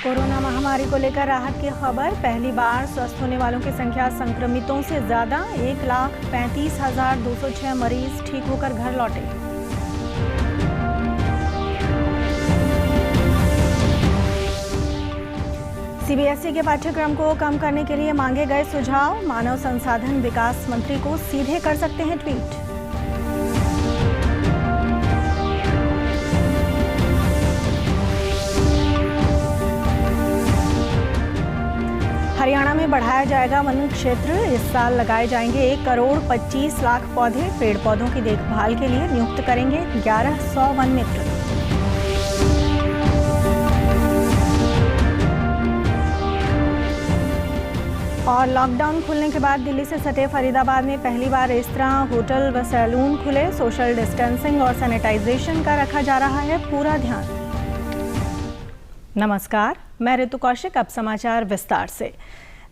Corona महामारी को लेकर राहत की खबर। पहली बार स्वस्थ होने वालों की संख्या संक्रमितों से ज्यादा। 1,35,206 मरीज ठीक होकर घर लौटे। सीबीएसई के पाठ्यक्रम को कम करने के लिए मांगे गए सुझाव। मानव संसाधन विकास मंत्री को सीधे कर सकते हैं ट्वीट। हरियाणा में बढ़ाया जाएगा वन क्षेत्र। इस साल लगाए जाएंगे 1,25,00,000 पौधे। पेड़ पौधों की देखभाल के लिए नियुक्त करेंगे 1100 वन मित्र। और लॉकडाउन खुलने के बाद दिल्ली से सटे फरीदाबाद में पहली बार रेस्तरां, होटल व सैलून खुले। सोशल डिस्टेंसिंग और सैनिटाइजेशन का रखा जा रहा है पूरा ध्यान। नमस्कार, मैं ऋतु कौशिक। अब समाचार विस्तार से।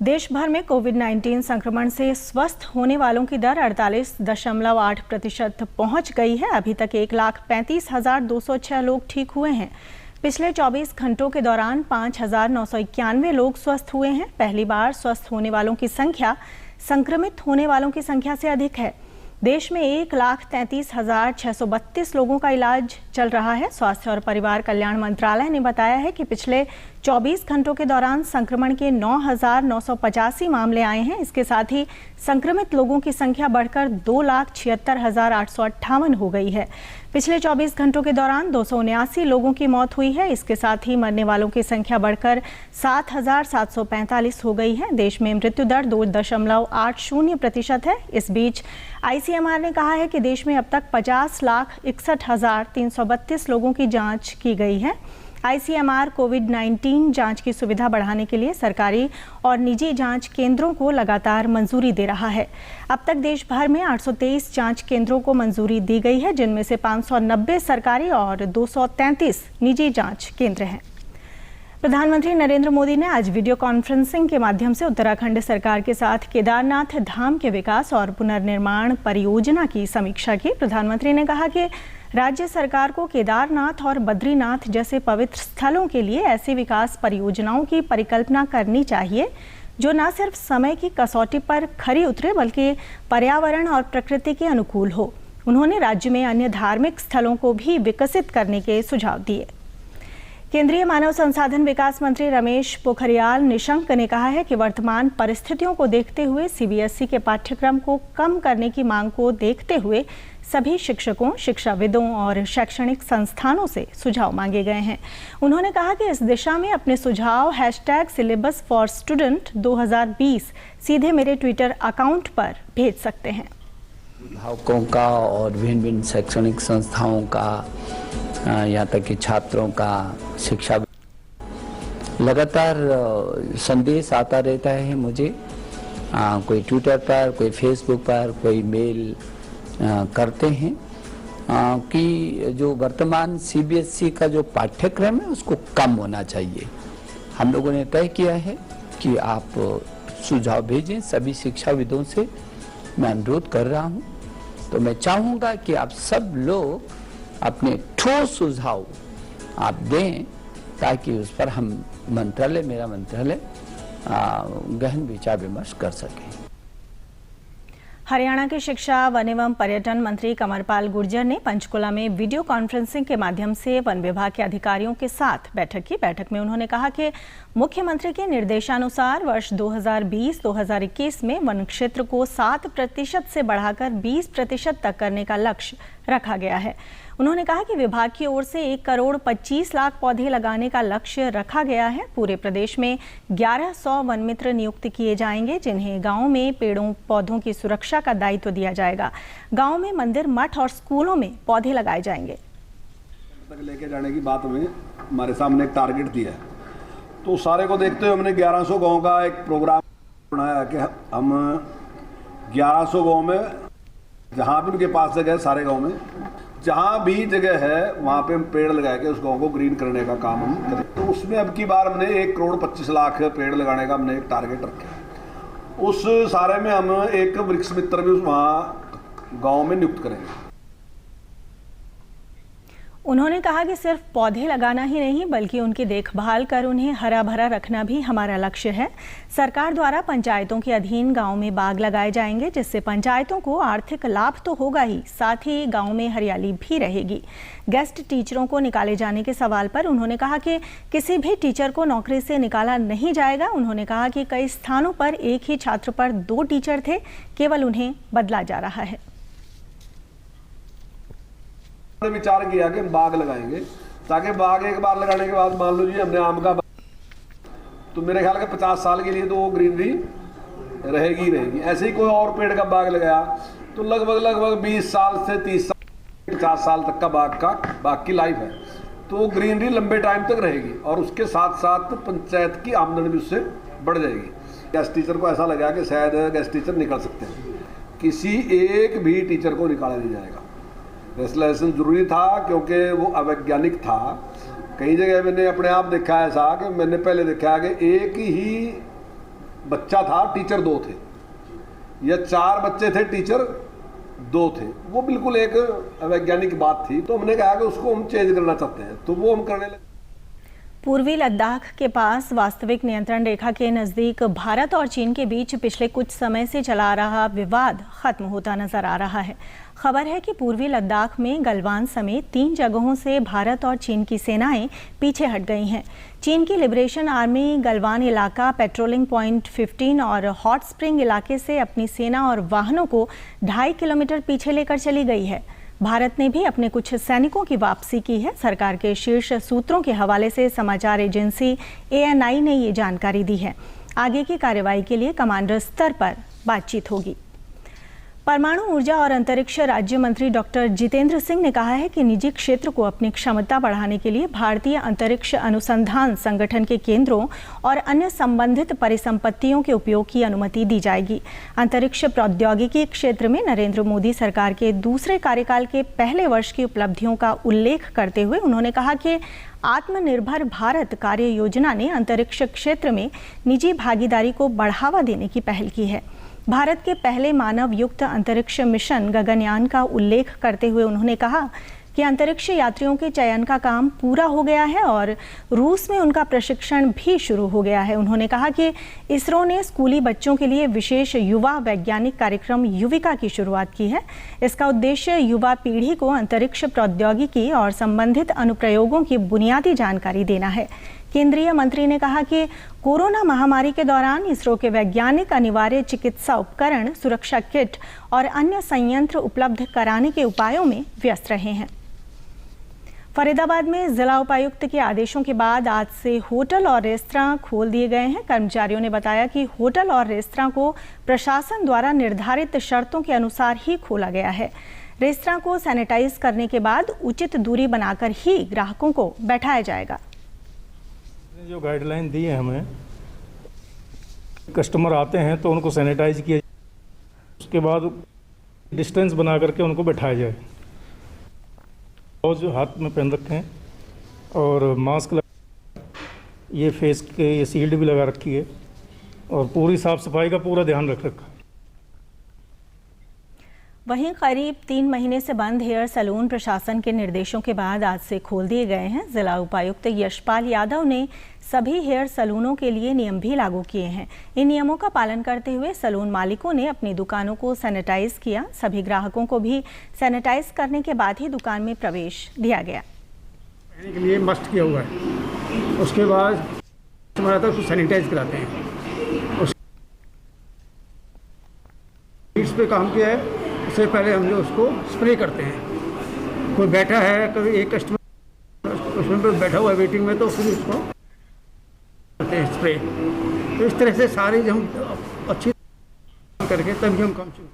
देश भर में कोविड-19 संक्रमण से स्वस्थ होने वालों की दर 48.8% पहुंच गई है। अभी तक 1,35,206 लोग ठीक हुए हैं। पिछले 24 घंटों के दौरान 5,991 लोग स्वस्थ हुए हैं। पहली बार स्वस्थ होने वालों की संख्या संक्रमित होने वालों की संख्या से अधिक है। देश में 1,33,632 लोगों का इलाज चल रहा है। स्वास्थ्य और परिवार कल्याण मंत्रालय ने बताया है कि पिछले 24 घंटों के दौरान संक्रमण के 9,985 मामले आए हैं। इसके साथ ही संक्रमित लोगों की संख्या बढ़कर 2,76,858 हो गई है। पिछले 24 घंटों के दौरान 279 लोगों की मौत हुई है। इसके साथ ही मरने वालों की संख्या बढ़कर 7,745 हो गई है। देश में मृत्यु दर 2.80% है। इस बीच आईसीएमआर ने कहा है कि देश में अब तक 50,61,332 लोगों की जांच की गई है। आईसीएमआर कोविड-19 जांच की सुविधा बढ़ाने के लिए सरकारी और निजी जांच केंद्रों को लगातार मंजूरी दे रहा है। अब तक देश भर में 823 जांच केंद्रों को मंजूरी दी गई है, जिनमें से 590 सरकारी और 233 निजी जांच केंद्र हैं। प्रधानमंत्री नरेंद्र मोदी ने आज वीडियो कॉन्फ्रेंसिंग के माध्यम से उत्तराखंड सरकार के साथ केदारनाथ धाम के विकास और पुनर्निर्माण परियोजना की समीक्षा की। प्रधानमंत्री ने कहा कि राज्य सरकार को केदारनाथ और बद्रीनाथ जैसे पवित्र स्थलों के लिए ऐसी विकास परियोजनाओं की परिकल्पना करनी चाहिए जो न सिर्फ समय की कसौटी पर खरी उतरे बल्कि पर्यावरण और प्रकृति के अनुकूल हो। उन्होंने राज्य में अन्य धार्मिक स्थलों को भी विकसित करने के सुझाव दिए। केंद्रीय मानव संसाधन विकास मंत्री रमेश पोखरियाल निशंक ने कहा है कि वर्तमान परिस्थितियों को देखते हुए सीबीएसई के पाठ्यक्रम को कम करने की मांग को देखते हुए सभी शिक्षकों, शिक्षाविदों और शैक्षणिक संस्थानों से सुझाव मांगे गए हैं। उन्होंने कहा कि इस दिशा में अपने सुझाव #syllabus4student 2020 सीधे मेरे ट्विटर अकाउंट पर भेज सकते हैं। अभिभावकों का और भिन्न शैक्षणिक संस्थाओं का, यहाँ तक कि छात्रों का, शिक्षा लगातार संदेश आता रहता है मुझे। कोई ट्विटर पर, कोई फेसबुक पर, कोई मेल करते हैं कि जो वर्तमान सीबीएसई का जो पाठ्यक्रम है उसको कम होना चाहिए। हम लोगों ने तय किया है कि आप सुझाव भेजें। सभी शिक्षाविदों से मैं अनुरोध कर रहा हूं। तो मैं चाहूँगा कि आप सब लोग अपने ठोस सुझाव आप दें ताकि उस पर हम मेरा मंत्रालय गहन विचार विमर्श कर सकें। हरियाणा के शिक्षा, वन एवं पर्यटन मंत्री कंवरपाल गुर्जर ने पंचकुला में वीडियो कॉन्फ्रेंसिंग के माध्यम से वन विभाग के अधिकारियों के साथ बैठक की। बैठक में उन्होंने कहा कि मुख्यमंत्री के निर्देशानुसार वर्ष 2020-2021 में वन क्षेत्र को 7% से बढ़ाकर 20% तक करने का लक्ष्य रखा गया है। उन्होंने कहा कि विभाग की ओर से 1,25,00,000 पौधे लगाने का लक्ष्य रखा गया है। पूरे प्रदेश में 1100 वन मित्र नियुक्त किए जाएंगे, जिन्हें गांव में पेड़ों पौधों की सुरक्षा का दायित्व दिया जाएगा। गांव में मंदिर, मठ और स्कूलों में पौधे लगाए जाएंगे। तक लेके जाने की बात में हमारे सामने एक टारगेट दिया है, तो सारे को देखते हुए हमने 1100 गाँव का एक प्रोग्राम बनाया कि हम 1100 गाँव में, जहाँ भी उनके पास जगह है, सारे गाँव में जहाँ भी जगह है वहाँ पे हम पेड़ लगा के उस गांव को ग्रीन करने का काम हम करें। तो उसमें अब की बार हमने 1,25,00,000 पेड़ लगाने का हमने एक टारगेट रखा है। उस सारे में हम एक वृक्ष मित्र भी वहाँ गांव में नियुक्त करेंगे। उन्होंने कहा कि सिर्फ पौधे लगाना ही नहीं बल्कि उनकी देखभाल कर उन्हें हरा भरा रखना भी हमारा लक्ष्य है। सरकार द्वारा पंचायतों के अधीन गांव में बाग लगाए जाएंगे, जिससे पंचायतों को आर्थिक लाभ तो होगा ही, साथ ही गांव में हरियाली भी रहेगी। गेस्ट टीचरों को निकाले जाने के सवाल पर उन्होंने कहा कि किसी भी टीचर को नौकरी से निकाला नहीं जाएगा। उन्होंने कहा कि कई स्थानों पर एक ही छात्र पर 2 टीचर थे, केवल उन्हें बदला जा रहा है। विचार किया कि हम बाग लगाएंगे, ताकि बाग एक बार लगाने के बाद मान लो जी हमने आम का तो मेरे ख्याल के 50 साल के लिए तो वो ग्रीनरी रहेगी। ऐसे ही कोई और पेड़ का बाग लगाया तो लगभग 20 साल से 30 साल 50 साल तक का बाग की लाइफ है, तो वो ग्रीनरी लंबे टाइम तक रहेगी और उसके साथ साथ पंचायत की आमदनी भी उससे बढ़ जाएगी। गेस्ट टीचर को ऐसा लगा कि शायद गेस्ट टीचर निकल सकते हैं, किसी एक भी टीचर को निकाला नहीं जाएगा। रेस्लेशन जरूरी था क्योंकि वो अवैज्ञानिक था। कई जगह मैंने अपने आप देखा ऐसा कि मैंने पहले देखा कि एक ही बच्चा था, टीचर 2 थे, या 4 बच्चे थे, टीचर 2 थे। वो बिल्कुल एक अवैज्ञानिक बात थी, तो हमने कहा कि उसको हम चेंज करना चाहते हैं, तो वो हम करने लगे। पूर्वी लद्दाख के पास वास्तविक नियंत्रण रेखा के नज़दीक भारत और चीन के बीच पिछले कुछ समय से चला आ रहा विवाद खत्म होता नजर आ रहा है। खबर है कि पूर्वी लद्दाख में गलवान समेत 3 जगहों से भारत और चीन की सेनाएं पीछे हट गई हैं। चीन की लिबरेशन आर्मी गलवान इलाका, पेट्रोलिंग पॉइंट 15 और हॉट स्प्रिंग इलाके से अपनी सेना और वाहनों को 2.5 किलोमीटर पीछे लेकर चली गई है। भारत ने भी अपने कुछ सैनिकों की वापसी की है। सरकार के शीर्ष सूत्रों के हवाले से समाचार एजेंसी ANI ने ये जानकारी दी है। आगे की कार्रवाई के लिए कमांडर स्तर पर बातचीत होगी। परमाणु ऊर्जा और अंतरिक्ष राज्य मंत्री डॉक्टर जितेंद्र सिंह ने कहा है कि निजी क्षेत्र को अपनी क्षमता बढ़ाने के लिए भारतीय अंतरिक्ष अनुसंधान संगठन के केंद्रों और अन्य संबंधित परिसंपत्तियों के उपयोग की अनुमति दी जाएगी। अंतरिक्ष प्रौद्योगिकी क्षेत्र में नरेंद्र मोदी सरकार के दूसरे कार्यकाल के पहले वर्ष की उपलब्धियों का उल्लेख करते हुए उन्होंने कहा कि आत्मनिर्भर भारत कार्य योजना ने अंतरिक्ष क्षेत्र में निजी भागीदारी को बढ़ावा देने की पहल की है। भारत के पहले मानव युक्त अंतरिक्ष मिशन गगनयान का उल्लेख करते हुए उन्होंने कहा कि अंतरिक्ष यात्रियों के चयन का काम पूरा हो गया है और रूस में उनका प्रशिक्षण भी शुरू हो गया है। उन्होंने कहा कि इसरो ने स्कूली बच्चों के लिए विशेष युवा वैज्ञानिक कार्यक्रम युविका की शुरुआत की है। इसका उद्देश्य युवा पीढ़ी को अंतरिक्ष प्रौद्योगिकी और संबंधित अनुप्रयोगों की बुनियादी जानकारी देना है। केंद्रीय मंत्री ने कहा कि कोरोना महामारी के दौरान इसरो के वैज्ञानिक अनिवार्य चिकित्सा उपकरण, सुरक्षा किट और अन्य संयंत्र उपलब्ध कराने के उपायों में व्यस्त रहे हैं। फरीदाबाद में जिला उपायुक्त के आदेशों के बाद आज से होटल और रेस्तरां खोल दिए गए हैं। कर्मचारियों ने बताया कि होटल और रेस्तरां को प्रशासन द्वारा निर्धारित शर्तों के अनुसार ही खोला गया है। रेस्तरां को सैनिटाइज करने के बाद उचित दूरी बनाकर ही ग्राहकों को बैठाया जाएगा। जो गाइडलाइन दी है हमें, कस्टमर आते हैं तो उनको सैनिटाइज किया, उसके बाद डिस्टेंस बना करके उनको बैठाया जाए। ग्लव्स हाथ में पहन रखे हैं और मास्क ये फेस के ये शील्ड भी लगा रखी है और पूरी साफ सफाई का पूरा ध्यान रख रखा है। वहीं करीब 3 महीने से बंद हेयर सैलून प्रशासन के निर्देशों के बाद आज से खोल दिए गए हैं। जिला उपायुक्त यशपाल यादव ने सभी हेयर सैलूनों के लिए नियम भी लागू किए हैं। इन नियमों का पालन करते हुए सैलून मालिकों ने अपनी दुकानों को सैनिटाइज किया। सभी ग्राहकों को भी सैनिटाइज करने के बाद ही दुकान में प्रवेश दिया गया। पहनने के लिए मस्ट किया हुआ है, उसके बाद हमारा तो सैनिटाइज कराते हैं। उस पे काम किया है, उससे पहले हम लोग उसको स्प्रे करते हैं। कोई बैठा है, कभी एक कस्टमर उसमें पे बैठा हुआ है वेटिंग में, तो फिर उसको करते हैं स्प्रे। तो इस तरह से सारी हम अच्छी करके तभी हम काम शुरू।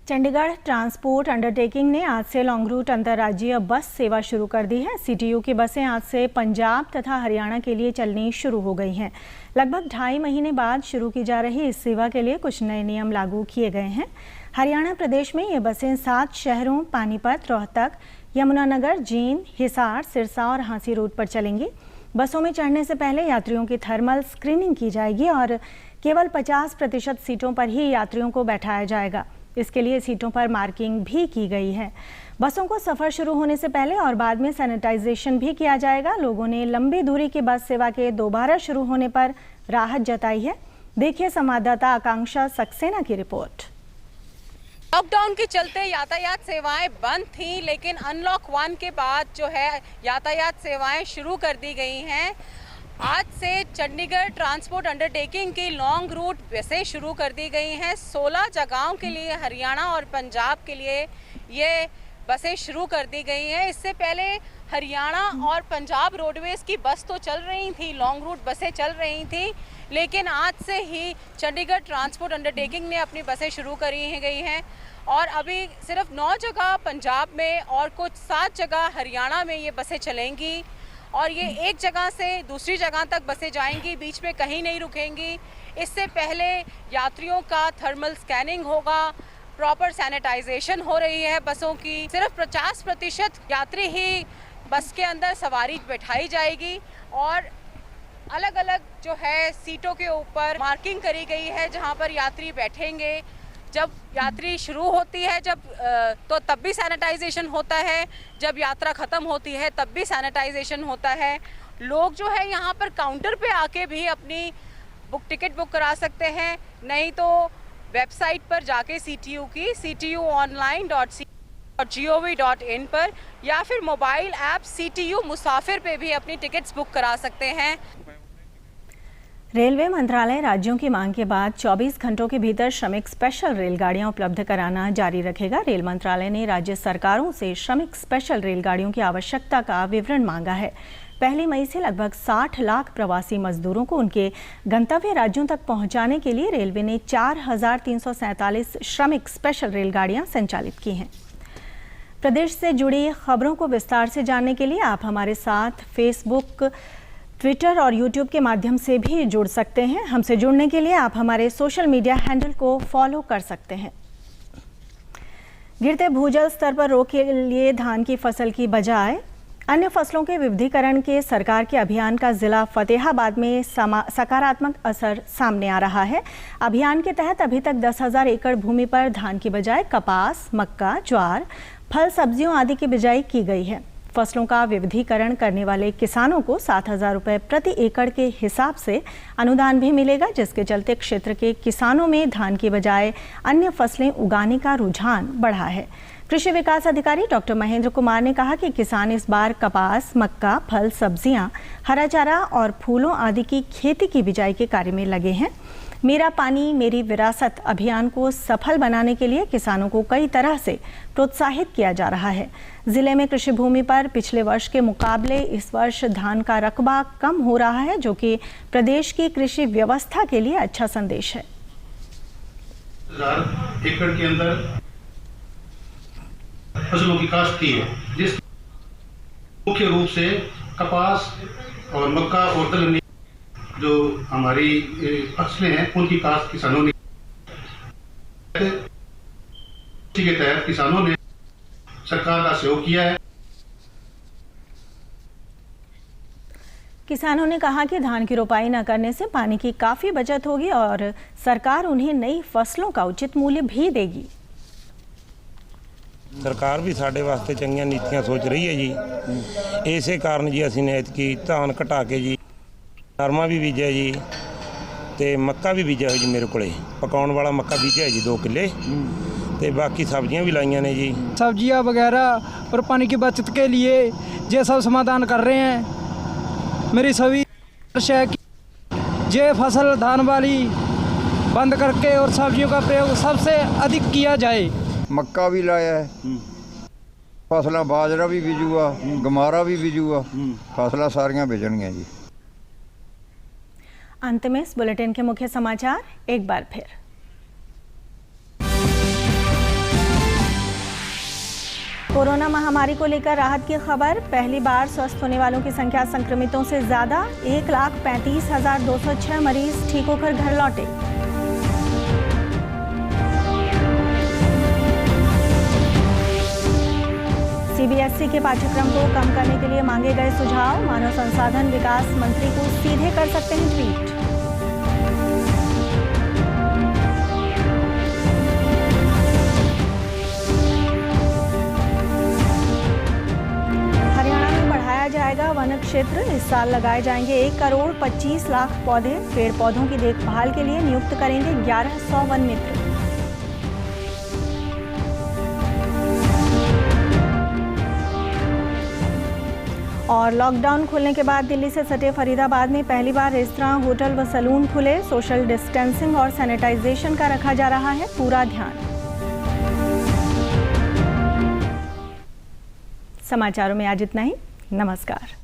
चंडीगढ़ ट्रांसपोर्ट अंडरटेकिंग ने आज से लॉन्ग रूट अंतर्राज्यीय बस सेवा शुरू कर दी है। CTU की बसें आज से पंजाब तथा हरियाणा के लिए चलनी शुरू हो गई हैं। लगभग 2.5 महीने बाद शुरू की जा रही इस सेवा के लिए कुछ नए नियम लागू किए गए हैं। हरियाणा प्रदेश में ये बसें 7 शहरों पानीपत, रोहतक, यमुनानगर, जींद, हिसार, सिरसा और हांसी रूट पर चलेंगी। बसों में चढ़ने से पहले यात्रियों की थर्मल स्क्रीनिंग की जाएगी और केवल 50% सीटों पर ही यात्रियों को बैठाया जाएगा। इसके लिए सीटों पर मार्किंग भी की गई है। बसों को सफ़र शुरू होने से पहले और बाद में सैनिटाइजेशन भी किया जाएगा। लोगों ने लंबी दूरी की बस सेवा के दोबारा शुरू होने पर राहत जताई है। देखिए संवाददाता आकांक्षा सक्सेना की रिपोर्ट। लॉकडाउन के चलते यातायात सेवाएं बंद थीं, लेकिन अनलॉक 1 के बाद जो है यातायात सेवाएं शुरू कर दी गई हैं। आज से चंडीगढ़ ट्रांसपोर्ट अंडरटेकिंग की लॉन्ग रूट बसें शुरू कर दी गई हैं। 16 जगहों के लिए हरियाणा और पंजाब के लिए ये बसें शुरू कर दी गई हैं। इससे पहले हरियाणा और पंजाब रोडवेज की बस तो चल रही थी, लॉन्ग रूट बसें चल रही थी, लेकिन आज से ही चंडीगढ़ ट्रांसपोर्ट अंडरटेकिंग ने अपनी बसें शुरू करी गई हैं और अभी सिर्फ 9 जगह पंजाब में और कुछ 7 जगह हरियाणा में ये बसें चलेंगी और ये एक जगह से दूसरी जगह तक बसें जाएंगी, बीच में कहीं नहीं रुकेंगी। इससे पहले यात्रियों का थर्मल स्कैनिंग होगा, प्रॉपर सैनिटाइजेशन हो रही है बसों की। सिर्फ 50% यात्री ही बस के अंदर सवारी बैठाई जाएगी और अलग अलग जो है सीटों के ऊपर मार्किंग करी गई है जहां पर यात्री बैठेंगे। जब यात्री शुरू होती है तो तब भी सैनिटाइजेशन होता है, जब यात्रा ख़त्म होती है तब भी सैनिटाइजेशन होता है। लोग जो है यहाँ पर काउंटर पे आके भी अपनी टिकट बुक करा सकते हैं, नहीं तो वेबसाइट पर जाके CTU की ctuonline.gov.in पर या फिर मोबाइल ऐप CTU मुसाफिर पे भी अपनी टिकट्स बुक करा सकते हैं। रेलवे मंत्रालय राज्यों की मांग के बाद 24 घंटों के भीतर श्रमिक स्पेशल रेलगाड़ियां उपलब्ध कराना जारी रखेगा। रेल मंत्रालय ने राज्य सरकारों से श्रमिक स्पेशल रेलगाड़ियों की आवश्यकता का विवरण मांगा है। 1 मई से लगभग 60 लाख प्रवासी मजदूरों को उनके गंतव्य राज्यों तक पहुंचाने के लिए रेलवे ने 4347 श्रमिक स्पेशल रेलगाड़ियां संचालित की हैं। प्रदेश से जुड़ी खबरों को विस्तार से जानने के लिए आप हमारे साथ फेसबुक, ट्विटर और यूट्यूब के माध्यम से भी जुड़ सकते हैं। हमसे जुड़ने के लिए आप हमारे सोशल मीडिया हैंडल को फॉलो कर सकते हैं। गिरते भूजल स्तर पर रोक के लिए धान की फसल की बजाय अन्य फसलों के विविधीकरण के सरकार के अभियान का जिला फतेहाबाद में सकारात्मक असर सामने आ रहा है। अभियान के तहत अभी तक 10,000 एकड़ भूमि पर धान की बजाय कपास, मक्का, ज्वार, फल सब्जियों आदि की बिजाई की गई है। फसलों का विविधीकरण करने वाले किसानों को 7,000 रुपये प्रति एकड़ के हिसाब से अनुदान भी मिलेगा, जिसके चलते क्षेत्र के किसानों में धान की बजाय अन्य फसलें उगाने का रुझान बढ़ा है। कृषि विकास अधिकारी डॉक्टर महेंद्र कुमार ने कहा कि किसान इस बार कपास, मक्का, फल सब्जियां, हरा चारा और फूलों आदि की खेती की बिजाई के कार्य में लगे हैं। मेरा पानी मेरी विरासत अभियान को सफल बनाने के लिए किसानों को कई तरह से प्रोत्साहित किया जा रहा है। जिले में कृषि भूमि पर पिछले वर्ष के मुकाबले इस वर्ष धान का रकबा कम हो रहा है, जो कि प्रदेश की कृषि व्यवस्था के लिए अच्छा संदेश है। 1000 एकड़ के अंदर फसलों की काश्त की है, जिस मुख्य रूप से कपास और मक्का और दलहनी जो हमारी फसलें हैं उनकी काश्त किसानों ने के तहत किसानों ने सरकार का सहयोग किया है। किसानों ने कहा कि धान की रोपाई न करने से पानी की काफी बचत होगी और सरकार उन्हें नई फसलों का उचित मूल्य भी देगी। सरकार भी साढ़े वास्ते चंगियां नीतियां सोच रही है जी। इसे कारण जी असीं ने ऐतकी धान घटा के जी नरमा भी बीजा जी ते मक्का भी बीजा है जी। मेरे कोले पकाउण वाला मक्का बीजा है जी 2 किले ते बाकी सब्जियां भी लाइयां ने जी। सब्जियां वगैरह और पानी की बचत के लिए ये सब समाधान कर रहे हैं। मेरी सभी है कि ये फसल धान वाली बंद करके और सब्जियों का प्रयोग सबसे अधिक किया जाए। मक्का भी लाया है, फसलां बाजरा भी बीजूगा, गमारा भी बीजूगा, फसलां सारियां बीजणगीਆਂ जी। अंत में इस बुलेटिन के मुख्य समाचार एक बार फिर। कोरोना महामारी को लेकर राहत की खबर। पहली बार स्वस्थ होने वालों की संख्या संक्रमितों से ज्यादा, 1,35,206 मरीज ठीक होकर घर लौटे। CBSE के पाठ्यक्रम को कम करने के लिए मांगे गए सुझाव, मानव संसाधन विकास मंत्री को सीधे कर सकते हैं ट्वीट। क्षेत्र। इस साल लगाए जाएंगे 1 करोड़ 25 लाख पौधे। पेड़ पौधों की देखभाल के लिए नियुक्त करेंगे 1100 वन मित्र। और लॉकडाउन खुलने के बाद दिल्ली से सटे फरीदाबाद में पहली बार रेस्तरां, होटल व सैलून खुले। सोशल डिस्टेंसिंग और सैनिटाइजेशन का रखा जा रहा है पूरा ध्यान। समाचारों में आज इतना ही। नमस्कार।